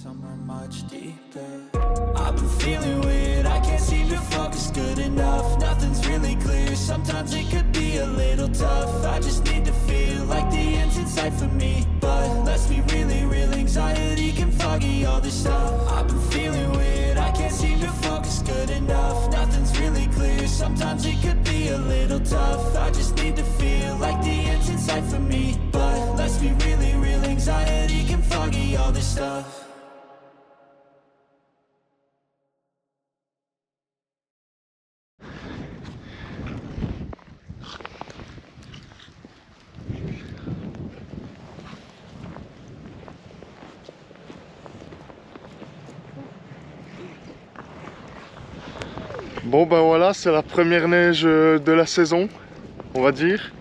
somewhere much deeper. I've been feeling weird, I can't seem to focus good enough. Nothing's really clear, sometimes it could be a little tough. I just need to feel like the end's in sight for me. But let's be really real, anxiety can foggy all this stuff. I've been feeling weird, I can't seem to focus good enough. Nothing's really clear, sometimes it could be a little tough. I just need to feel like the end's in sight for me. But let's be really real, anxiety can foggy all this stuff. Bon ben voilà, c'est la première neige de la saison, on va dire.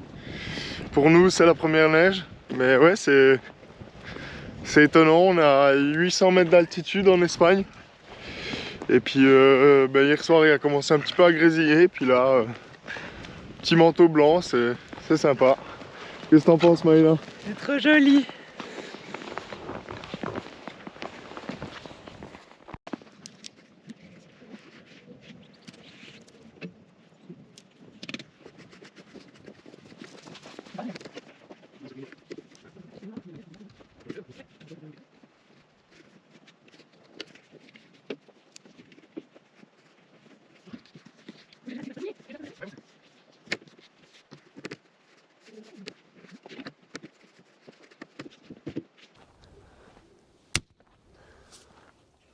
Pour nous c'est la première neige, mais ouais c'est étonnant, on est à 800 mètres d'altitude en Espagne. Et puis hier soir il a commencé un petit peu à grésiller, puis là, petit manteau blanc, c'est sympa. Qu'est-ce que t'en penses Maïla? C'est trop joli.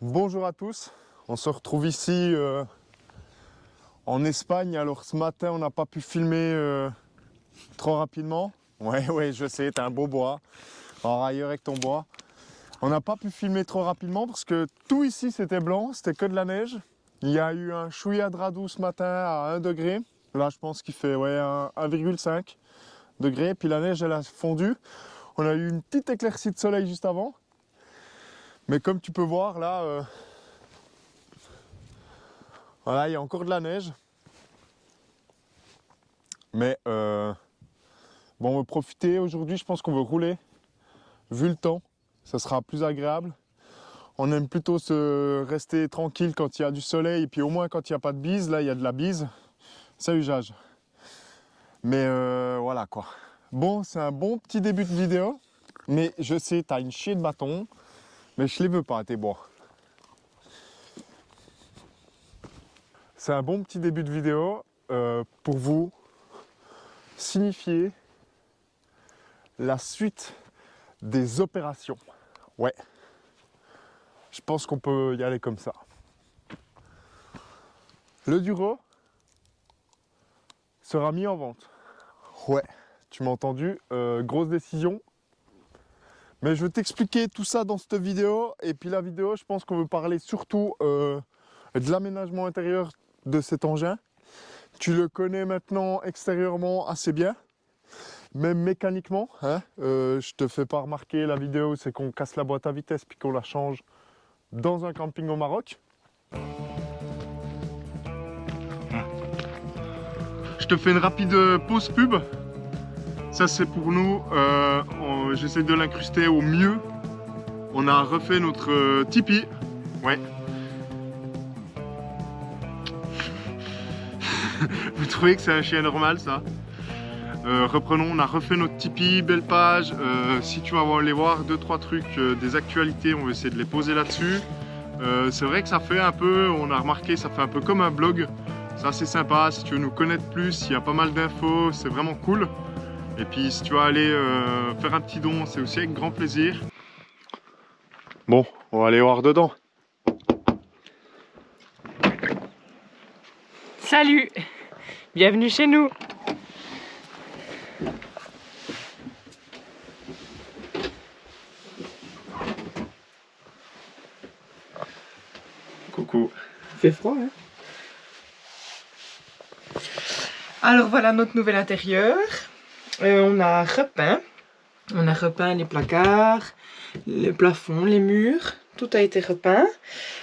Bonjour à tous, on se retrouve ici en Espagne. Alors ce matin on n'a pas pu filmer trop rapidement. Ouais je sais, t'as un beau bois, en railleur avec ton bois. On n'a pas pu filmer trop rapidement parce que tout ici c'était blanc, c'était que de la neige. Il y a eu un chouïa de radou ce matin à 1 degré. Là je pense qu'il fait 1,5 degré. Puis la neige elle a fondu. On a eu une petite éclaircie de soleil juste avant. Mais comme tu peux voir là, voilà, il y a encore de la neige. Mais bon, on veut profiter aujourd'hui, je pense qu'on veut rouler. Vu le temps, ça sera plus agréable. On aime plutôt se rester tranquille quand il y a du soleil, et puis au moins quand il n'y a pas de bise. Là, il y a de la bise, ça usage. Mais voilà quoi. Bon, c'est un bon petit début de vidéo. Mais je sais, t'as une chier de bâton. Mais je les veux pas, tes bois. C'est un bon petit début de vidéo pour vous signifier la suite des opérations. Ouais, je pense qu'on peut y aller comme ça. Le Duro sera mis en vente. Ouais, tu m'as entendu, grosse décision. Mais je vais t'expliquer tout ça dans cette vidéo. Et puis la vidéo, je pense qu'on veut parler surtout de l'aménagement intérieur de cet engin. Tu le connais maintenant extérieurement assez bien, même mécaniquement. Hein. Je te fais pas remarquer la vidéo, c'est qu'on casse la boîte à vitesse puis qu'on la change dans un camping au Maroc. Je te fais une rapide pause pub. Ça c'est pour nous, j'essaie de l'incruster au mieux. On a refait notre Tipeee. Ouais. Vous trouvez que c'est un chien normal ça? Reprenons, on a refait notre Tipeee, belle page. Si tu vas aller voir 2-3 trucs, des actualités, on va essayer de les poser là-dessus. C'est vrai que ça fait un peu, on a remarqué, ça fait un peu comme un blog. C'est assez sympa, si tu veux nous connaître plus, il y a pas mal d'infos, c'est vraiment cool. Et puis si tu vas aller faire un petit don, c'est aussi avec grand plaisir. Bon, on va aller voir dedans. Salut, bienvenue chez nous. Coucou. Il fait froid, hein? Alors voilà notre nouvel intérieur. On a repeint les placards, le plafond, les murs, tout a été repeint.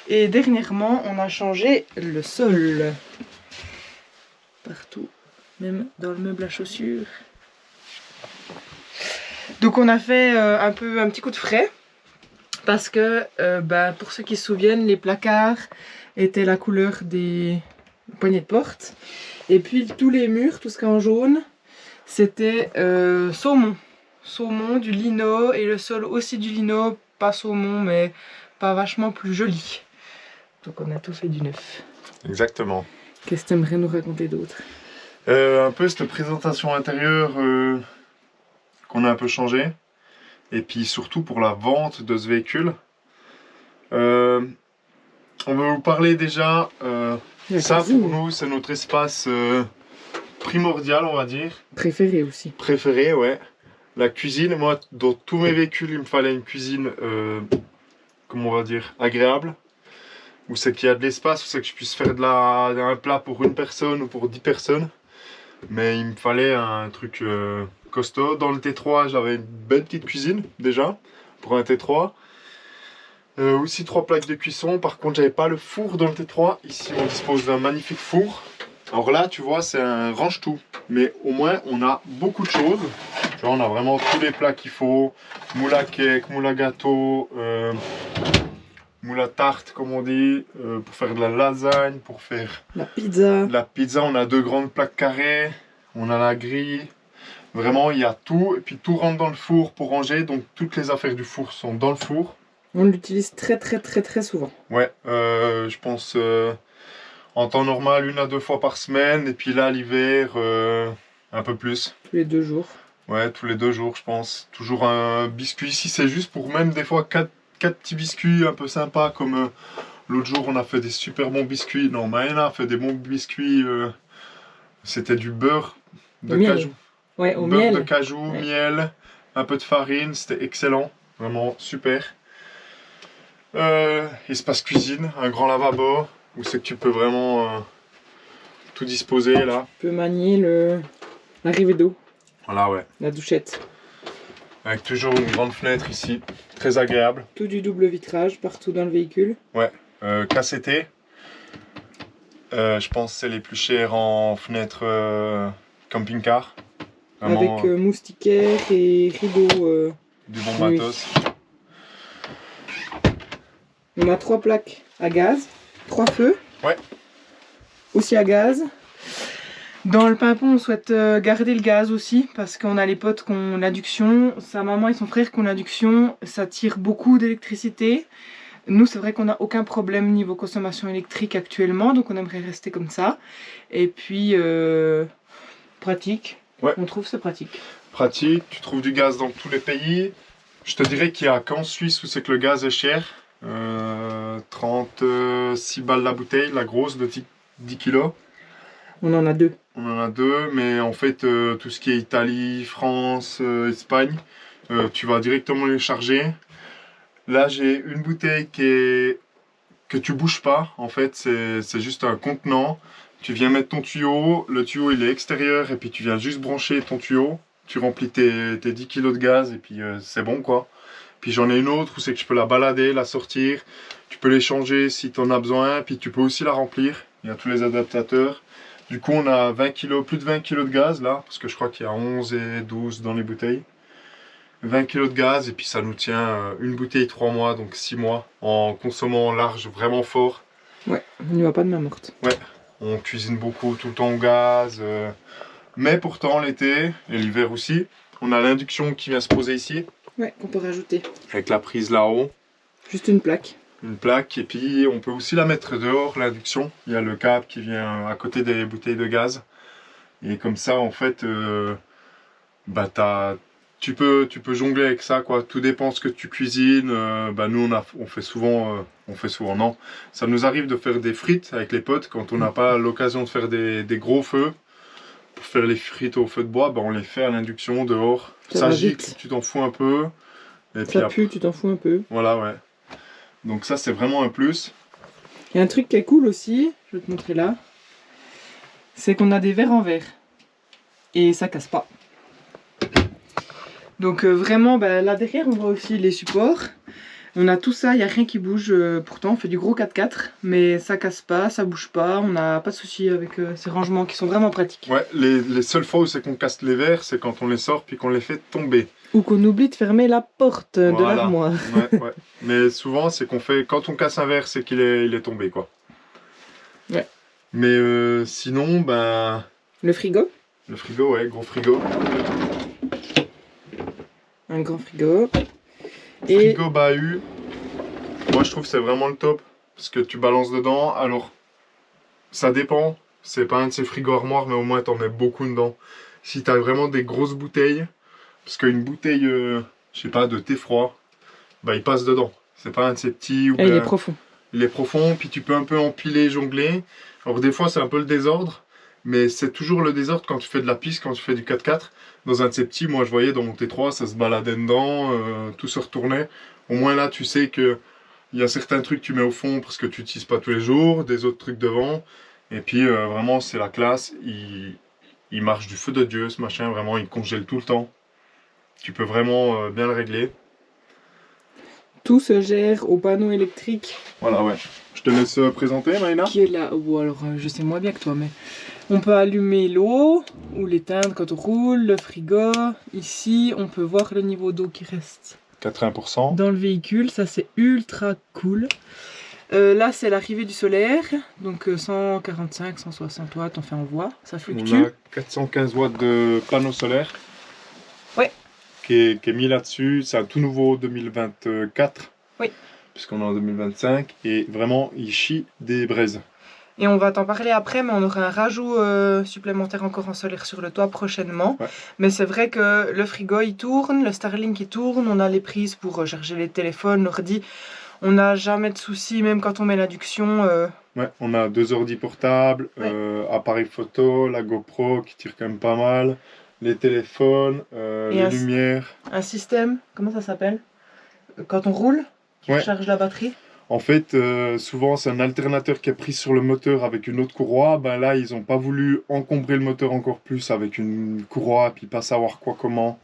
Et dernièrement, on a changé le sol. Partout, même dans le meuble à chaussures. Donc on a fait un petit coup de frais Parce que, pour ceux qui se souviennent, les placards étaient la couleur des poignées de porte. Et puis tous les murs, tout ce qui est en jaune, c'était saumon. Saumon, du lino, et le sol aussi du lino, pas saumon, mais pas vachement plus joli. Donc on a tout fait du neuf. Exactement. Qu'est-ce que tu aimerais nous raconter d'autre? Un peu cette présentation intérieure qu'on a un peu changé. Et puis surtout pour la vente de ce véhicule. On va vous parler déjà, ça pour nous c'est notre espace primordial, on va dire. Préféré aussi. Préféré, ouais. La cuisine, moi dans tous mes véhicules il me fallait une cuisine, comment on va dire, agréable. Où c'est qu'il y a de l'espace, où c'est que je puisse faire un plat pour une personne ou pour 10 personnes. Mais il me fallait un truc costaud. Dans le T3, j'avais une belle petite cuisine déjà pour un T3. Aussi 3 plaques de cuisson. Par contre, j'avais pas le four dans le T3. Ici, on dispose d'un magnifique four. Alors là, tu vois, c'est un range-tout. Mais au moins, on a beaucoup de choses. Tu vois, on a vraiment tous les plats qu'il faut. Moule à cake, moule à gâteau, moule à tarte, comme on dit, pour faire de la lasagne, pour faire la pizza. La pizza, on a 2 grandes plaques carrées, on a la grille. Vraiment, il y a tout. Et puis tout rentre dans le four pour ranger. Donc toutes les affaires du four sont dans le four. On l'utilise très souvent. Ouais, je pense en temps normal 1 à 2 fois par semaine. Et puis là, l'hiver, un peu plus. Tous les 2 jours. Ouais, tous les 2 jours, je pense. Toujours un biscuit. Ici, c'est juste pour même des fois 4 petits biscuits un peu sympas. Comme l'autre jour, on a fait des super bons biscuits. Non, Maëna a fait des bons biscuits. C'était du beurre de cajou. Ouais, au beurre miel. de cajou, miel, un peu de farine. C'était excellent. Vraiment super. Espace cuisine, un grand lavabo. Où c'est que tu peux vraiment tout disposer là. Tu peux manier l'arrivée d'eau. Voilà, ouais. La douchette. Avec toujours une grande fenêtre ici, très agréable. Tout du double vitrage partout dans le véhicule. Ouais, KCT. Je pense que c'est les plus chers en fenêtre camping-car. Vraiment, avec moustiquaires et rideaux. Du bon matos. On a 3 plaques à gaz, 3 feux. Ouais. Aussi à gaz. Dans le pimpon, on souhaite garder le gaz aussi, parce qu'on a les potes qui ont l'induction, sa maman et son frère qui ont l'induction, ça tire beaucoup d'électricité. Nous, c'est vrai qu'on n'a aucun problème niveau consommation électrique actuellement, donc on aimerait rester comme ça. Et puis, pratique, ouais. On trouve c'est pratique. Pratique, tu trouves du gaz dans tous les pays. Je te dirais qu'il y a qu'en Suisse où c'est que le gaz est cher. 36 balles la bouteille, la grosse de 10 kilos. On en a 2. On en a 2, mais en fait, tout ce qui est Italie, France, Espagne, tu vas directement les charger. Là, j'ai une bouteille que tu bouges pas. En fait, c'est juste un contenant. Tu viens mettre ton tuyau, le tuyau il est extérieur, et puis tu viens juste brancher ton tuyau. Tu remplis tes 10 kg de gaz, et puis c'est bon quoi. Puis j'en ai une autre où c'est que je peux la balader, la sortir. Tu peux les changer si tu en as besoin, puis tu peux aussi la remplir. Il y a tous les adaptateurs. Du coup, on a 20 kg, plus de 20 kg de gaz là, parce que je crois qu'il y a 11 et 12 dans les bouteilles. 20 kg de gaz, et puis ça nous tient une bouteille 3 mois, donc 6 mois, en consommant large, vraiment fort. Ouais, on n'y va pas de main morte. Ouais, on cuisine beaucoup, tout le temps au gaz. Mais pourtant, l'été et l'hiver aussi, on a l'induction qui vient se poser ici. Ouais, qu'on peut rajouter. Avec la prise là-haut. Juste une plaque. Une plaque, et puis on peut aussi la mettre dehors, l'induction. Il y a le câble qui vient à côté des bouteilles de gaz. Et comme ça, en fait, tu peux jongler avec ça, quoi. Tout dépend ce que tu cuisines. Nous, on fait souvent, non. Ça nous arrive de faire des frites avec les potes quand on n'a pas l'occasion de faire des gros feux. Pour faire les frites au feu de bois, on les fait à l'induction dehors. Ça gicle, tu t'en fous un peu. Et ça pue, tu t'en fous un peu. Voilà, ouais. Donc ça, c'est vraiment un plus. Il y a un truc qui est cool aussi, je vais te montrer là. C'est qu'on a des verres en verre. Et ça casse pas. Donc vraiment, là derrière, on voit aussi les supports. On a tout ça, il n'y a rien qui bouge. Pourtant, on fait du gros 4x4, mais ça casse pas, ça bouge pas. On n'a pas de souci avec ces rangements qui sont vraiment pratiques. Ouais, les seules fois où c'est qu'on casse les verres, c'est quand on les sort puis qu'on les fait tomber. Ou qu'on oublie de fermer la porte de Voilà. l'armoire. Ouais. Mais souvent, c'est qu'on fait... Quand on casse un verre, c'est qu'il est tombé, quoi. Ouais. Mais sinon, ben... Le frigo. Le frigo, ouais, gros frigo. Un grand frigo. Et Frigo bahut. Moi, je trouve que c'est vraiment le top. Parce que tu balances dedans, alors... Ça dépend. C'est pas un de ces frigos armoires, mais au moins, t'en mets beaucoup dedans. Si t'as vraiment des grosses bouteilles... Parce qu'une bouteille, je sais pas, de thé froid, bah il passe dedans. C'est pas un de ces petits... Où il est profond. Il est profond, puis tu peux un peu empiler, jongler. Alors des fois, c'est un peu le désordre, mais c'est toujours le désordre quand tu fais de la piste, quand tu fais du 4x4. Dans un de ces petits, moi je voyais dans mon T3, ça se baladait dedans, tout se retournait. Au moins là, tu sais que il y a certains trucs que tu mets au fond parce que tu n'utilises pas tous les jours, des autres trucs devant. Et puis vraiment, c'est la classe. Il marche du feu de Dieu, ce machin. Vraiment, il congèle tout le temps. Tu peux vraiment bien le régler. Tout se gère au panneau électrique Voilà, ouais. Je te laisse présenter, Maïna. qui est là. Ou alors, je sais moins bien que toi, mais on peut allumer l'eau ou l'éteindre quand on roule, le frigo. Ici, on peut voir le niveau d'eau qui reste 80%. dans le véhicule. Ça, c'est ultra cool. Là, c'est l'arrivée du solaire. Donc 145, 160 watts, enfin on voit, ça On fluctue. a 415 watts de panneaux solaires. Ouais. Qui est mis là-dessus. C'est un tout nouveau 2024. Oui. Puisqu'on est en 2025. Et vraiment, il chie des braises. Et on va t'en parler après, mais on aura un rajout supplémentaire encore en solaire sur le toit prochainement. Ouais. Mais c'est vrai que le frigo il tourne, le Starlink il tourne, on a les prises pour charger les téléphones, l'ordi. On n'a jamais de soucis, même quand on met l'induction. Ouais, on a 2 ordi portables, Ouais. appareil photo, la GoPro qui tire quand même pas mal, les téléphones, Et les un- lumières. Un système, comment ça s'appelle? Quand on roule, qui Ouais. recharge la batterie. En fait, souvent c'est un alternateur qui est pris sur le moteur avec une autre courroie. Ben là, ils n'ont pas voulu encombrer le moteur encore plus avec une courroie, puis pas savoir quoi, comment.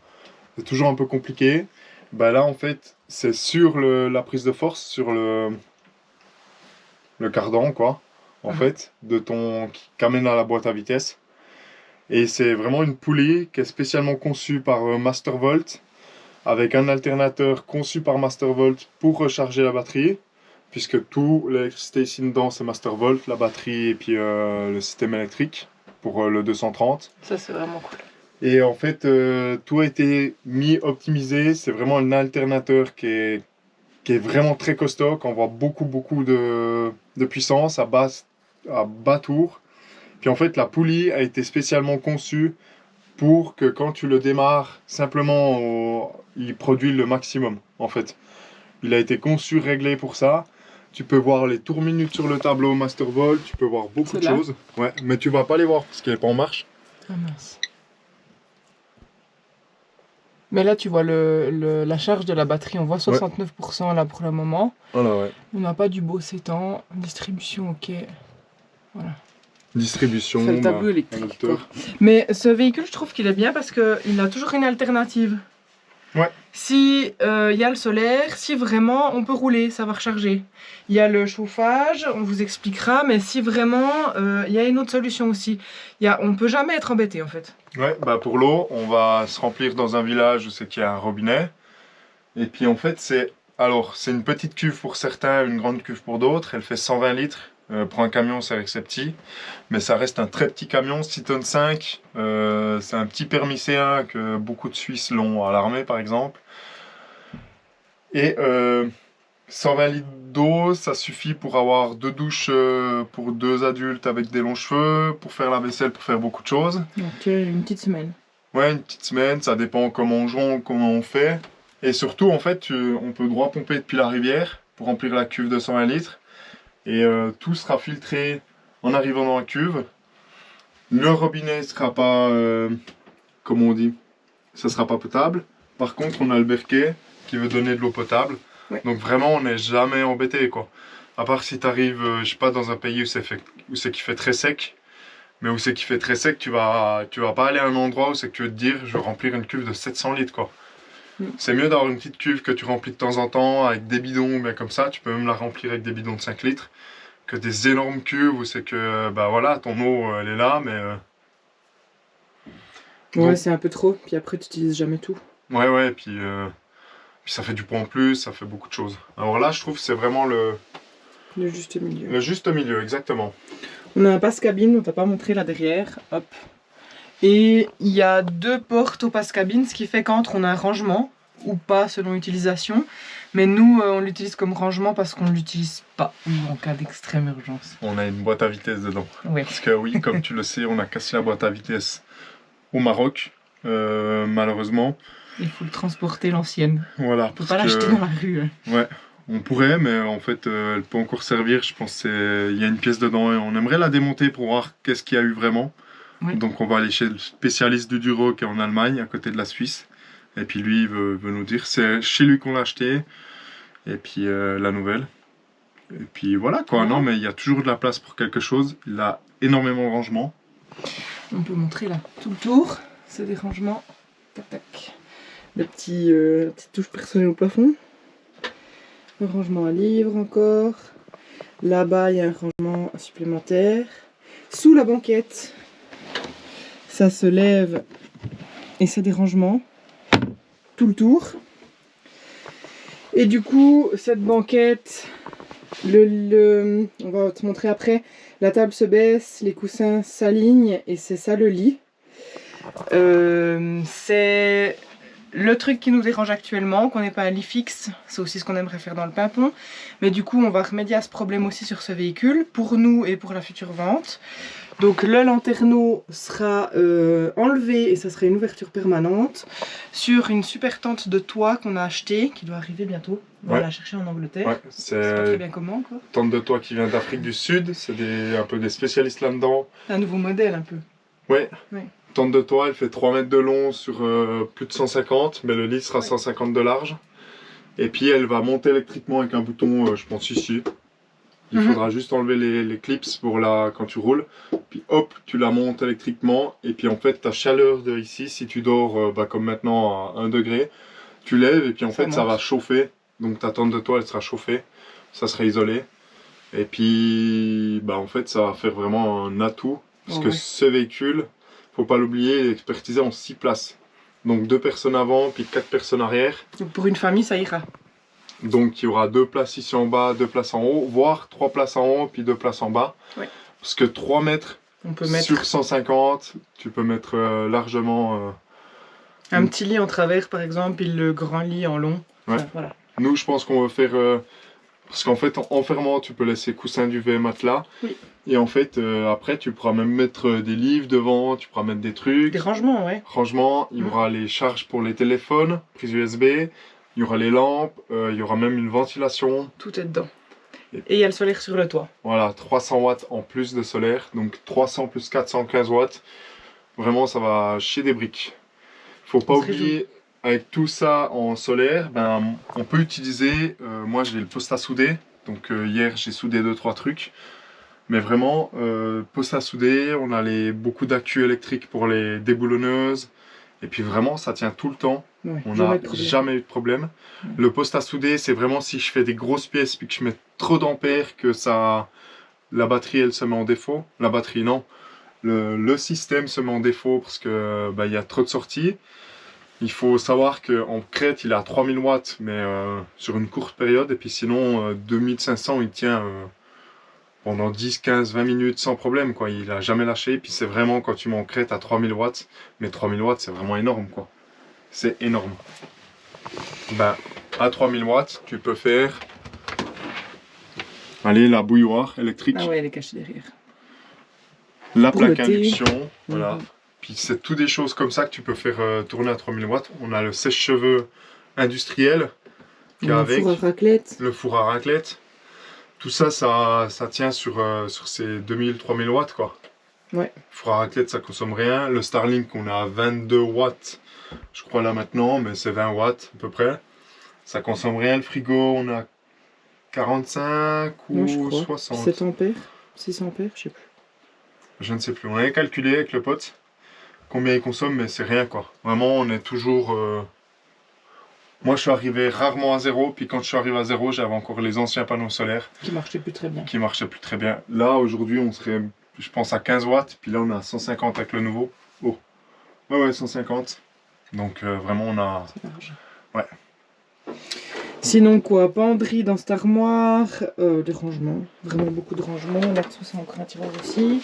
C'est toujours un peu compliqué. Ben là, en fait, c'est sur la prise de force, sur le cardan, quoi, en Mhm. fait, qui amène à la boîte à vitesse. Et c'est vraiment une poulie qui est spécialement conçue par Mastervolt, avec un alternateur conçu par Mastervolt pour recharger la batterie, puisque tout l'électricité ici dedans c'est Mastervolt, la batterie et puis le système électrique pour le 230. Ça c'est vraiment cool. Et en fait, tout a été optimisé. C'est vraiment un alternateur qui est vraiment très costaud, qui envoie beaucoup de puissance à bas tour. Puis en fait, la poulie a été spécialement conçue pour que quand tu le démarres, simplement, il produit le maximum, en fait. Il a été conçu, réglé pour ça. Tu peux voir les tours minutes sur le tableau Mastervolt, tu peux voir beaucoup de C'est là. choses. Ouais, mais tu vas pas les voir parce qu'il n'est pas en marche. Ah mince. Mais là tu vois la charge de la batterie, on voit 69% là pour le moment. Voilà, ouais. On n'a pas du beau s'étend, distribution ok. Distribution, C'est le tableau électrique, inducteur. Mais ce véhicule, je trouve qu'il est bien parce qu'il a toujours une alternative. Ouais. Si y a le solaire, si vraiment on peut rouler, ça va recharger. Il y a le chauffage, on vous expliquera, mais si vraiment il y a une autre solution aussi. On peut jamais être embêté en fait. Ouais, bah pour l'eau, on va se remplir dans un village où c'est qu'il y a un robinet. Et puis en fait, c'est une petite cuve pour certains, une grande cuve pour d'autres. Elle fait 120 litres. Pour un camion, c'est avec ses petits. Mais ça reste un très petit camion, 6 tonnes 5. C'est un petit permis C1 que beaucoup de Suisses l'ont à l'armée, par exemple. Et 120 litres d'eau, ça suffit pour avoir 2 douches pour 2 adultes avec des longs cheveux, pour faire la vaisselle, pour faire beaucoup de choses. Donc une petite semaine. Ouais, une petite semaine, ça dépend comment on jongle, comment on fait. Et surtout, en fait, on peut droit pomper depuis la rivière pour remplir la cuve de 120 litres. Et tout sera filtré en arrivant dans la cuve. Le robinet sera pas, comment on dit, ça sera pas potable. Par contre, on a le berquet qui veut donner de l'eau potable. Ouais. Donc vraiment, on n'est jamais embêté, quoi. À part si tu arrives, je sais pas, dans un pays où c'est qui fait très sec. Mais où c'est qui fait très sec, tu vas pas aller à un endroit où c'est que tu veux te dire, je veux remplir une cuve de 700 litres, quoi. C'est mieux d'avoir une petite cuve que tu remplis de temps en temps avec des bidons, bien comme ça. Tu peux même la remplir avec des bidons de 5 litres. Que des énormes cuves où c'est que, bah voilà, ton eau, elle est là, mais... Ouais, Donc- c'est un peu trop. Puis après, tu n'utilises jamais tout. Ouais, et puis ça fait du poids en plus, ça fait beaucoup de choses. Alors là, je trouve que c'est vraiment le juste milieu. Le juste milieu, exactement. On a un passe-cabine, on t'a pas montré là derrière, hop. Et il y a 2 portes au passe-cabine, ce qui fait qu'entre on a un rangement, ou pas selon l'utilisation. Mais nous, on l'utilise comme rangement parce qu'on ne l'utilise pas en cas d'extrême urgence. On a une boîte à vitesse dedans. Oui. Parce que oui, comme tu le sais, on a cassé la boîte à vitesse au Maroc, malheureusement. Il faut le transporter, l'ancienne. Voilà. On peut pas l'acheter dans la rue. Ouais, on pourrait, mais en fait, elle peut encore servir. Je pense qu'il y a une pièce dedans et on aimerait la démonter pour voir qu'est-ce qu'il y a eu vraiment. Oui. Donc on va aller chez le spécialiste du Duro qui est en Allemagne, à côté de la Suisse. Et puis lui, il veut nous dire. C'est chez lui qu'on l'a acheté. Et puis la nouvelle. Et puis voilà quoi. Non, mais il y a toujours de la place pour quelque chose. Il a énormément de rangement. On peut montrer là tout le tour. C'est des rangements. Tac tac. La petite touche personnelle au plafond. Le rangement à livres encore. Là-bas, il y a un rangement supplémentaire. Sous la banquette, ça se lève et c'est des rangements tout le tour. Et du coup, cette banquette, on va te montrer après, la table se baisse, les coussins s'alignent et c'est ça le lit. C'est le truc qui nous dérange actuellement, qu'on n'ait pas un lit fixe, c'est aussi ce qu'on aimerait faire dans le pimpon. Mais du coup, on va remédier à ce problème aussi sur ce véhicule, pour nous et pour la future vente. Donc le lanterneau sera enlevé et ça sera une ouverture permanente sur une super tente de toit qu'on a achetée, qui doit arriver bientôt. On va la chercher en Angleterre. Ouais, c'est pas très bien comment quoi. Tente de toit qui vient d'Afrique du Sud, c'est un peu des spécialistes là-dedans. Un nouveau modèle un peu. Ouais. Ouais. Tente de toit, elle fait 3 mètres de long sur plus de 150, mais le lit sera 150 de large. Et puis elle va monter électriquement avec un bouton, je pense ici. Il faudra juste enlever les clips pour quand tu roules. Puis hop, tu la montes électriquement. Et puis en fait, ta chaleur de ici, si tu dors comme maintenant à 1 degré, tu lèves et puis en fait ça va chauffer. Donc ta tente de toit, elle sera chauffée. Ça sera isolé. Et puis en fait, ça va faire vraiment un atout. Parce que ce véhicule, faut pas l'oublier, il est expertisé en 6 places. Donc 2 personnes avant, puis 4 personnes arrière. Donc pour une famille, ça ira. Donc il y aura 2 places ici en bas, 2 places en haut, voire 3 places en haut, puis 2 places en bas. Ouais. Parce que 3 mètres sur 150, tu peux mettre largement... un petit lit en travers par exemple, puis le grand lit en long. Ouais. Enfin, voilà. Nous, je pense qu'on va faire... parce qu'en fait, en fermant, tu peux laisser coussin, duvet, matelas. Oui. Et en fait, après, tu pourras même mettre des livres devant, tu pourras mettre des trucs. Des rangements, ouais. Rangements, il y aura les charges pour les téléphones, prise USB, il y aura les lampes, il y aura même une ventilation. Tout est dedans. Et il y a le solaire sur le toit. Voilà, 300 watts en plus de solaire, donc 300 plus 415 watts. Vraiment, ça va chier des briques. Faut pas oublier, avec tout ça en solaire, on peut utiliser, moi j'ai le poste à souder, donc hier j'ai soudé 2-3 trucs. Mais vraiment, poste à souder, on a beaucoup d'actus électriques pour les déboulonneuses. Et puis vraiment, ça tient tout le temps. Ouais, on n'a jamais eu de problème. Le poste à souder, c'est vraiment si je fais des grosses pièces puis que je mets trop d'ampères que la batterie, elle se met en défaut. La batterie, non. Le système se met en défaut parce que y a trop de sorties. Il faut savoir qu'en crête, il est à 3000 watts, mais sur une courte période. Et puis sinon, 2500, il tient... pendant 10, 15, 20 minutes sans problème, quoi. Il a jamais lâché. Puis c'est vraiment quand tu mets en crête à 3000 watts. Mais 3000 watts, c'est vraiment énorme, quoi. C'est énorme. À 3000 watts, tu peux faire... Allez, la bouilloire électrique. Ah ouais, elle est cachée derrière. La plaque induction, voilà. Puis c'est tout des choses comme ça que tu peux faire tourner à 3000 watts. On a le sèche-cheveux industriel. Le four à raclette. Le four à raclette. Tout ça, ça tient sur ces 2000-3000 watts, quoi. Ouais. Four à raclette, ça consomme rien. Le Starlink, on a 22 watts, je crois là maintenant, mais c'est 20 watts à peu près. Ça consomme rien. Le frigo, on a 45 ou 60. 7 ampères, 6 ampères, je sais plus. Je ne sais plus. On avait calculé avec le pote combien il consomme, mais c'est rien, quoi. Vraiment, on est toujours... Moi, je suis arrivé rarement à 0, puis quand je suis arrivé à 0, j'avais encore les anciens panneaux solaires. Qui marchaient plus très bien. Qui marchaient plus très bien. Là, aujourd'hui, on serait, je pense, à 15 watts, puis là, on est à 150 avec le nouveau. Oh, ouais, 150. Donc vraiment on a... C'est large. Ouais. Sinon quoi, penderie dans cette armoire, des rangements, vraiment beaucoup de rangements, là-dessous c'est encore un tiroir aussi.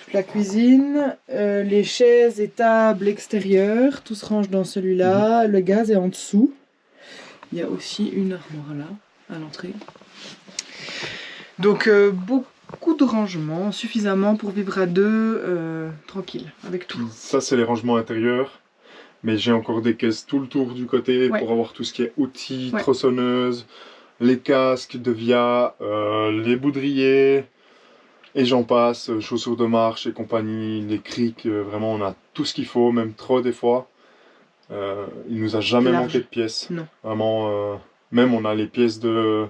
Toute la cuisine, les chaises et tables extérieures, tout se range dans celui-là, le gaz est en dessous. Il y a aussi une armoire là, à l'entrée. Donc beaucoup de rangements, suffisamment pour vivre à deux, tranquille, avec tout. Ça c'est les rangements intérieurs. Mais j'ai encore des caisses tout le tour du côté Ouais. pour avoir tout ce qui est outils, Ouais. tronçonneuses, les casques de via, les boudriers, et j'en passe, chaussures de marche et compagnie, les crics, vraiment on a tout ce qu'il faut, même trop des fois. Il nous a jamais Large. manqué de pièces. Non. Vraiment, même on a les pièces de...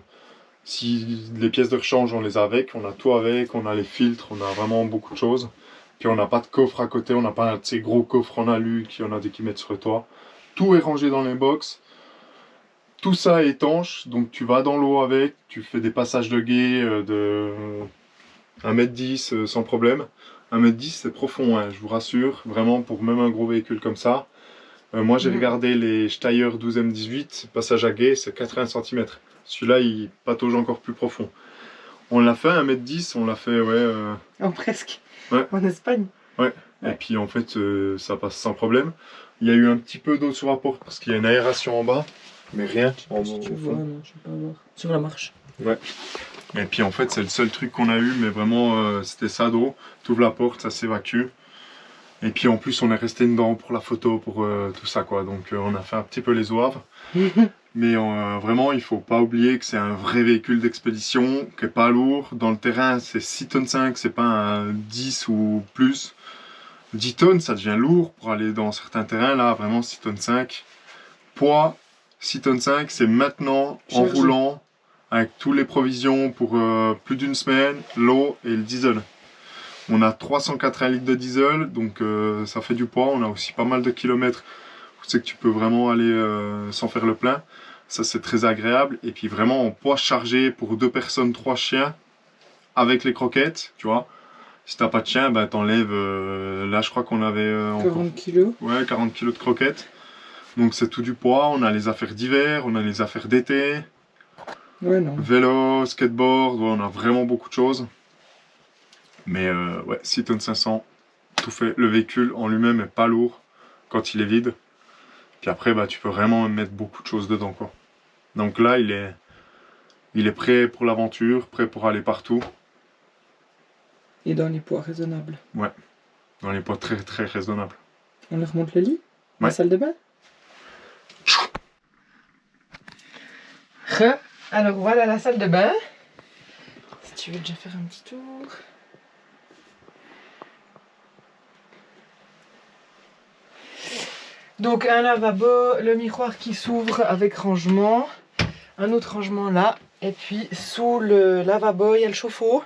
Si les pièces de rechange on les a avec, on a tout avec, on a les filtres, on a vraiment beaucoup de choses. Puis on n'a pas de coffre à côté, on n'a pas un de ces gros coffres en alu qu'il y en a des qui mettent sur le toit. Tout est rangé dans les box. Tout ça est étanche, donc tu vas dans l'eau avec, tu fais des passages de guet de 1,10 m sans problème. 1,10 m c'est profond, hein, je vous rassure, vraiment pour même un gros véhicule comme ça. Moi j'ai regardé les Steyr 12M18, passage à guet, c'est 80 cm. Celui-là il patauge encore plus profond. On l'a fait 1,10 m, on l'a fait Oh, presque. Ouais. En Espagne. Ouais. Et puis en fait ça passe sans problème. Il y a eu un petit peu d'eau sur la porte parce qu'il y a une aération en bas, mais rien. Si tu vois, non, je peux pas voir. Sur la marche. Ouais. Et puis en fait c'est le seul truc qu'on a eu, mais vraiment c'était ça d'eau. Tu ouvres la porte, ça s'évacue. Et puis en plus on est resté dedans pour la photo, pour tout ça quoi. Donc on a fait un petit peu les zouaves. Mais vraiment il faut pas oublier que c'est un vrai véhicule d'expédition, qui est pas lourd. Dans le terrain c'est 6,5 tonnes, c'est pas un 10 ou plus. 10 tonnes ça devient lourd pour aller dans certains terrains, là vraiment 6,5 tonnes. Poids 6,5 tonnes, c'est maintenant en Chargé. roulant avec toutes les provisions pour plus d'une semaine, l'eau et le diesel. On a 380 litres de diesel, donc ça fait du poids. On a aussi pas mal de kilomètres où c'est que tu peux vraiment aller sans faire le plein. Ça c'est très agréable. Et puis vraiment en poids chargé pour 2 personnes, 3 chiens avec les croquettes, tu vois. Si t'as pas de chien, bah t'enlèves, là je crois qu'on avait encore 40 kilos. ouais, 40 kilos de croquettes. Donc c'est tout du poids. On a les affaires d'hiver, on a les affaires d'été. Ouais, non. Vélo, skateboard, ouais, on a vraiment beaucoup de choses. Mais ouais, 6 tonnes 500, tout fait. Le véhicule en lui-même est pas lourd quand il est vide. Puis après, bah, tu peux vraiment mettre beaucoup de choses dedans, quoi. Donc là, il est prêt pour l'aventure, prêt pour aller partout. Et dans les poids raisonnables. Ouais, dans les poids très très raisonnables. On leur montre le lit. Ouais. La salle de bain. Alors voilà la salle de bain. Si tu veux déjà faire un petit tour. Donc un lavabo, le miroir qui s'ouvre avec rangement, un autre rangement là, et puis sous le lavabo il y a le chauffe-eau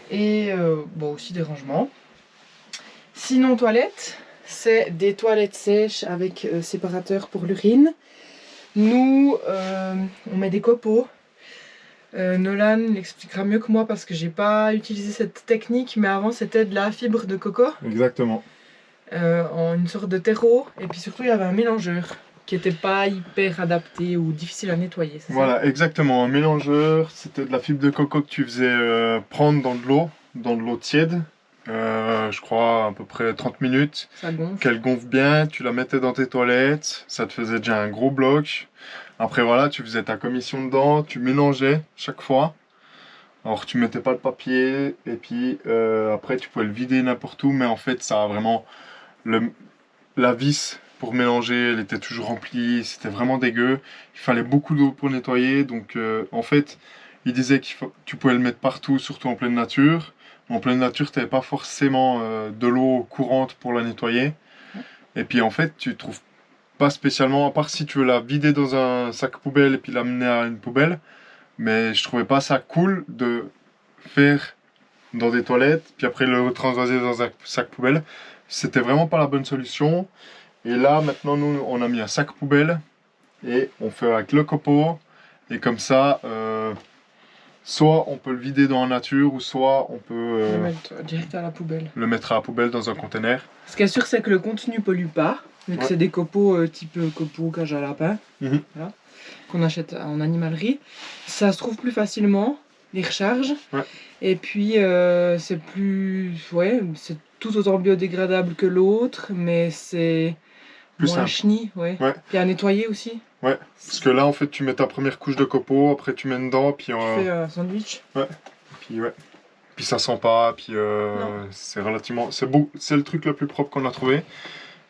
et bon aussi des rangements. Sinon toilettes, c'est des toilettes sèches avec séparateur pour l'urine. Nous on met des copeaux. Nolan l'expliquera mieux que moi parce que j'ai pas utilisé cette technique, mais avant c'était de la fibre de coco. Exactement. En une sorte de terreau, et puis surtout il y avait un mélangeur qui était pas hyper adapté ou difficile à nettoyer. C'est Voilà, exactement. Un mélangeur, c'était de la fibre de coco que tu faisais prendre dans de l'eau tiède. Je crois à peu près 30 minutes. ça gonfle. Qu'elle gonfle bien, tu la mettais dans tes toilettes, ça te faisait déjà un gros bloc. Après voilà, tu faisais ta commission dedans, tu mélangeais chaque fois. Alors tu mettais pas le papier, et puis après tu pouvais le vider n'importe où, mais en fait ça a vraiment... la vis pour mélanger, elle était toujours remplie, c'était vraiment dégueu. Il fallait beaucoup d'eau pour nettoyer, donc en fait, il disait tu pouvais le mettre partout, surtout en pleine nature. En pleine nature, tu n'avais pas forcément de l'eau courante pour la nettoyer. Et puis en fait, tu trouves pas spécialement, à part si tu veux la vider dans un sac poubelle et puis l'amener à une poubelle. Mais je trouvais pas ça cool de faire dans des toilettes, puis après le transvaser dans un sac poubelle. C'était vraiment pas la bonne solution. Et là, maintenant, nous, on a mis un sac poubelle et on fait avec le copeau. Et comme ça, soit on peut le vider dans la nature, ou soit on peut Le mettre direct à la poubelle. le mettre à la poubelle dans un conteneur. Ce qui est sûr, c'est que le contenu pollue pas. vu que Ouais. c'est des copeaux type copeaux cage à lapin, Mhm. voilà, qu'on achète en animalerie. Ça se trouve plus facilement, les recharges. Ouais. Et puis c'est plus, ouais, c'est tout autant biodégradable que l'autre, mais c'est Plus moins simple. chenille, ouais. Ouais. Puis à nettoyer aussi. Ouais, parce que là en fait tu mets ta première couche de copeaux, après tu mets dedans, puis, Tu fais un sandwich. puis ouais. Puis ça sent pas, puis Non. c'est relativement. C'est beau, c'est le truc le plus propre qu'on a trouvé.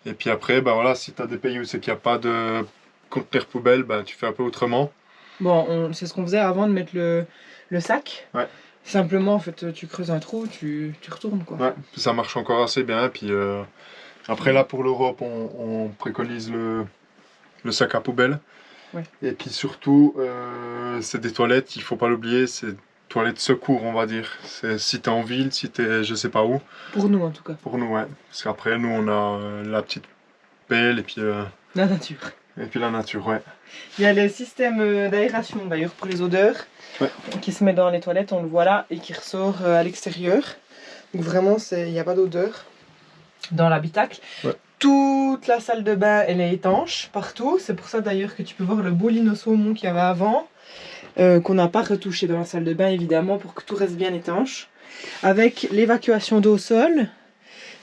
Et puis après, bah voilà, si t'as des pays où c'est qu'il n'y a pas de conteneur poubelle, bah tu fais un peu autrement. Bon, c'est ce qu'on faisait avant de mettre le sac. Ouais. Simplement, en fait, tu creuses un trou, tu retournes, quoi. Ouais, puis ça marche encore assez bien. Puis après là pour l'Europe, on préconise le sac à poubelle. Ouais. Et puis surtout, c'est des toilettes, il faut pas l'oublier, c'est toilettes secours on va dire. C'est si t'es en ville, si t'es je sais pas où. Pour nous, en tout cas. Pour nous, ouais. Parce qu'après, nous, on a la petite pelle La nature. et puis la nature, ouais. Il y a le système d'aération, d'ailleurs, pour les odeurs, Ouais. qui se met dans les toilettes, on le voit là, et qui ressort à l'extérieur. Donc vraiment, il n'y a pas d'odeur dans l'habitacle. Ouais. Toute la salle de bain, elle est étanche, partout. C'est pour ça, d'ailleurs, que tu peux voir le beau lino saumon qu'il y avait avant, qu'on n'a pas retouché dans la salle de bain, évidemment, pour que tout reste bien étanche. Avec l'évacuation d'eau au sol,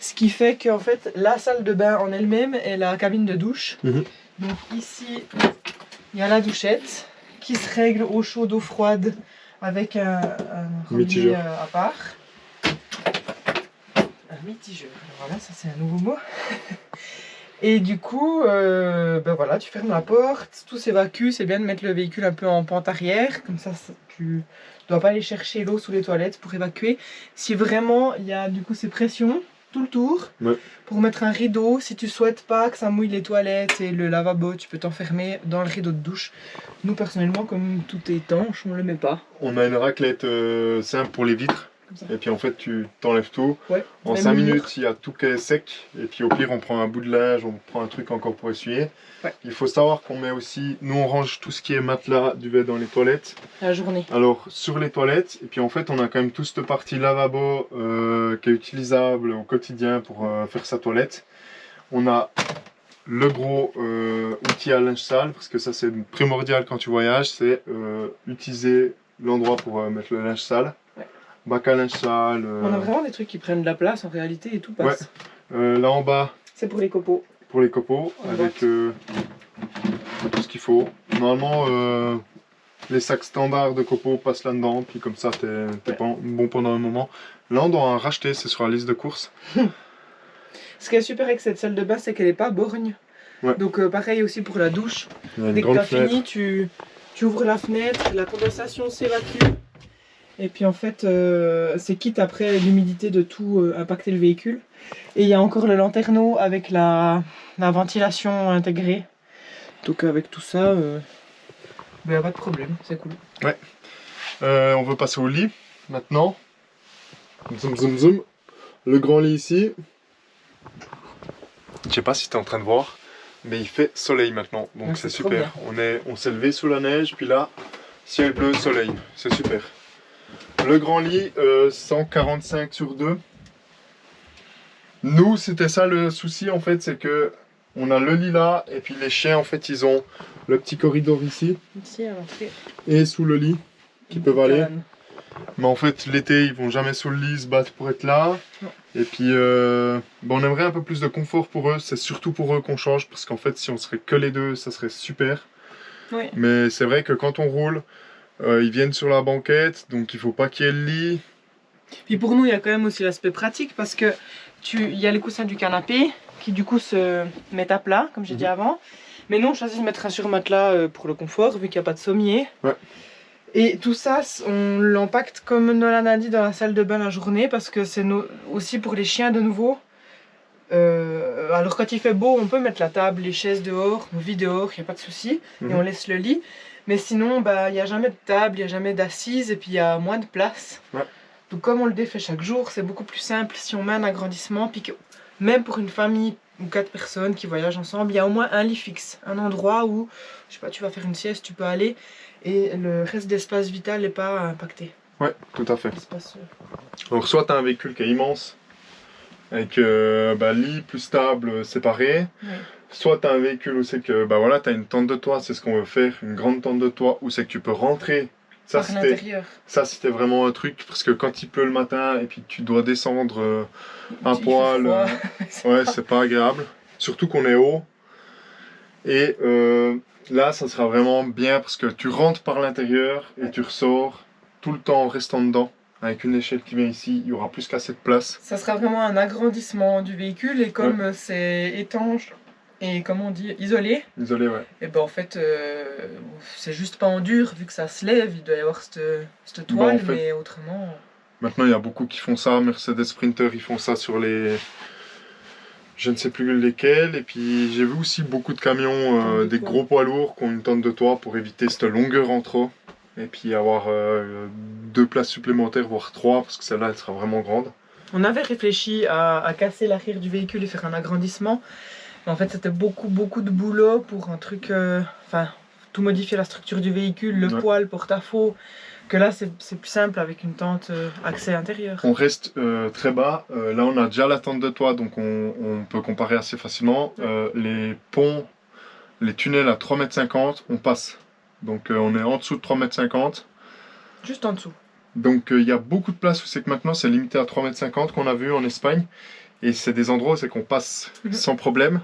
ce qui fait qu'en fait, la salle de bain en elle-même est la cabine de douche. Mhm. Donc ici, il y a la douchette qui se règle eau chaude, eau froide avec un robinet Mitigeur. à part. Un mitigeur, alors voilà, ça c'est un nouveau mot. Et du coup, ben voilà, tu fermes la porte, tout s'évacue, c'est bien de mettre le véhicule un peu en pente arrière, comme ça tu dois pas aller chercher l'eau sous les toilettes pour évacuer. Si vraiment il y a du coup ces pressions tout le tour, Ouais. pour mettre un rideau, si tu souhaites pas que ça mouille les toilettes et le lavabo, tu peux t'enfermer dans le rideau de douche. Nous personnellement, comme tout est étanche, on le met pas. On a une raclette simple pour les vitres. Comme ça. Et puis en fait, tu t'enlèves tout. Ouais. En Même 5 le mur. minutes, il y a tout qui est sec. Et puis au pire, on prend un bout de linge, on prend un truc encore pour essuyer. Ouais. Il faut savoir qu'on met aussi, nous on range tout ce qui est matelas, duvet dans les toilettes. La journée. Alors sur les toilettes, et puis en fait on a quand même tout cette partie lavabo qui est utilisable au quotidien pour faire sa toilette. On a le gros outil à linge sale, parce que ça c'est primordial quand tu voyages, c'est utiliser l'endroit pour mettre le linge sale. Ouais. Bac à linge sale. On a vraiment des trucs qui prennent de la place en réalité et tout passe. Là en bas C'est pour les copeaux. pour les copeaux, En avec boîte. tout ce qu'il faut. Normalement les sacs standards de copeaux passent là-dedans, puis comme ça t'es bon pendant un moment. Là on doit en racheter, c'est sur la liste de courses. Ce qui est super avec cette salle de bain, c'est qu'elle n'est pas borgne. Ouais. Donc pareil aussi pour la douche. Il y a une Dès que tu grande as fenêtre. fini, tu ouvres la fenêtre, la condensation s'évacue. Et puis en fait, c'est quitte après l'humidité de tout impacter le véhicule. Et il y a encore le lanterneau avec la ventilation intégrée. Donc avec tout ça, il n'y a pas de problème, c'est cool. On veut passer au lit maintenant. Zoom zoom zoom. Le grand lit ici. Je sais pas si tu es en train de voir, mais il fait soleil maintenant, donc Ouais, c'est c'est trop super. On s'est levé sous la neige, puis là, ciel bleu, soleil, c'est super. Le grand lit, 145 sur 2. Nous, c'était ça le souci en fait, c'est que on a le lit là, et puis les chiens en fait, ils ont le petit corridor ici, Ici à l'entrée. et sous le lit, qui peuvent aller. Cabane. Mais en fait, l'été, ils vont jamais sous le lit se battre pour être là. Non. Et puis, on aimerait un peu plus de confort pour eux. C'est surtout pour eux qu'on change, parce qu'en fait, si on serait que les deux, ça serait super. Oui. Mais c'est vrai que quand on roule, ils viennent sur la banquette, donc il faut pas qu'il y ait le lit. Puis pour nous, il y a quand même aussi l'aspect pratique parce que il y a les coussins du canapé qui du coup se mettent à plat, comme j'ai dit avant. Mais nous, on choisit de mettre un surmatelas pour le confort, vu qu'il n'y a pas de sommier. Ouais. Et tout ça, on l'empacte comme Nolan a dit dans la salle de bain la journée parce que c'est aussi pour les chiens de nouveau. Alors quand il fait beau, on peut mettre la table, les chaises dehors, on vit dehors, il n'y a pas de souci, et on laisse le lit. Mais sinon, il n'y a jamais de table, il n'y a jamais d'assises et puis il y a moins de place. Ouais. Donc comme on le défait chaque jour, c'est beaucoup plus simple si on met un agrandissement. Puis que, même pour une famille ou 4 personnes qui voyagent ensemble, il y a au moins un lit fixe. Un endroit où, je sais pas, tu vas faire une sieste, tu peux aller et le reste d'espace vital n'est pas impacté. Ouais, tout à fait. L'espace, Donc soit tu as un véhicule qui est immense, avec lit plus table séparé. ouais. soit tu as un véhicule où c'est que bah voilà, tu as une tente de toit, c'est ce qu'on veut faire, une grande tente de toit où c'est que tu peux rentrer. Ça, Par l'intérieur. c'était vraiment un truc parce que quand il pleut le matin et puis tu dois descendre un Il fait poil, froid. ouais, c'est pas agréable. Surtout qu'on est haut. Et là, ça sera vraiment bien parce que tu rentres par l'intérieur et tu ressors tout le temps en restant dedans. Avec une échelle qui vient ici, il y aura plus qu'assez de place. Ça sera vraiment un agrandissement du véhicule et comme c'est étanche et comme on dit isolé, Désolé, ouais. et ben en fait c'est juste pas en dur vu que ça se lève, il doit y avoir cette toile, en fait, mais autrement. Maintenant, il y a beaucoup qui font ça. Mercedes Sprinter, ils font ça sur les... Je ne sais plus lesquels. Et puis, j'ai vu aussi beaucoup de camions, des gros poids lourds qui ont une tente de toit pour éviter cette longueur en trop. Et puis avoir 2 places supplémentaires, voire 3, parce que celle-là, elle sera vraiment grande. On avait réfléchi à casser l'arrière du véhicule et faire un agrandissement. Mais en fait, c'était beaucoup de boulot pour un truc... Enfin, tout modifier la structure du véhicule, le poêle, porte-à-faux. Que là, c'est plus simple avec une tente accès intérieur. On reste très bas. Là, on a déjà la tente de toit, donc on peut comparer assez facilement. Les ponts, les tunnels à 3,50 m, on passe. Donc on est en dessous de 3,50 m. Juste en dessous. Donc il y a beaucoup de place où c'est que maintenant c'est limité à 3,50 m qu'on a vu en Espagne. Et c'est des endroits où c'est qu'on passe sans problème.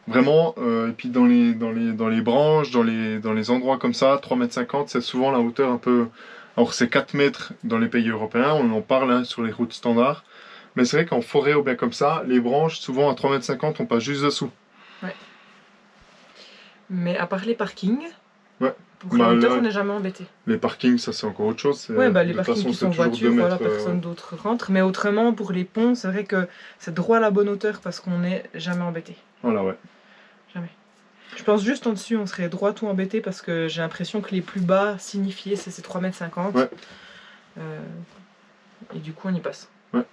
Vraiment, et puis dans les branches, dans les endroits comme ça, 3,50 m, c'est souvent la hauteur un peu... Alors c'est 4 mètres dans les pays européens, on en parle hein, sur les routes standards. Mais c'est vrai qu'en forêt ou bien comme ça, les branches, souvent à 3,50 m, on passe juste dessous. Ouais. Mais à part les parkings, ouais. pour la hauteur, on n'est jamais embêté. Les parkings, ça c'est encore autre chose. Ouais, les parkings qui sont voitures, voilà, personne d'autre rentre. Mais autrement, pour les ponts, c'est vrai que c'est droit à la bonne hauteur parce qu'on n'est jamais embêté. Voilà, ouais. Jamais. Je pense juste en dessus, on serait droit tout embêté parce que j'ai l'impression que les plus bas signifiés, c'est ces 3,50 m. Ouais. Et du coup, on y passe. Ouais.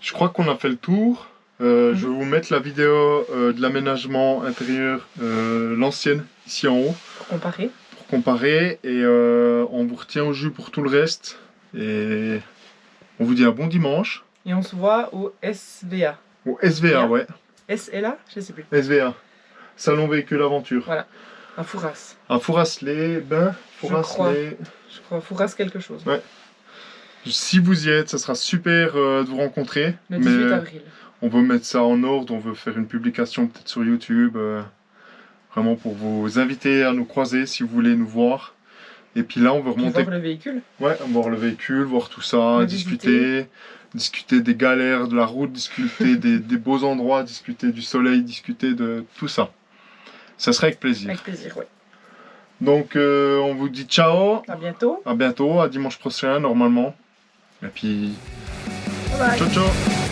Je crois qu'on a fait le tour. Je vais vous mettre la vidéo de l'aménagement intérieur, l'ancienne, ici en haut. Pour comparer. Pour comparer. Et on vous retient au jus pour tout le reste. Et on vous dit un bon dimanche. Et on se voit au SVA. Au SVA, ouais. SLA, je sais plus. SVA. Salon Véhicule Aventure. Voilà. Un Fouras. Un Fouras-les Bains. Fouras-les... Je crois Fouras quelque chose. Ouais. Si vous y êtes, ça sera super de vous rencontrer. Le 18 avril. On veut mettre ça en ordre, on veut faire une publication peut-être sur YouTube. Vraiment pour vous inviter à nous croiser si vous voulez nous voir. Et puis là, on veut remonter... voir le véhicule. Ouais, voir le véhicule, voir tout ça, discuter des galères de la route, discuter des beaux endroits, discuter du soleil, discuter de tout ça. Ça serait avec plaisir. Avec plaisir, oui. Donc, on vous dit ciao. À bientôt. À bientôt, à dimanche prochain, normalement. Et puis... Bye bye. Ciao, ciao.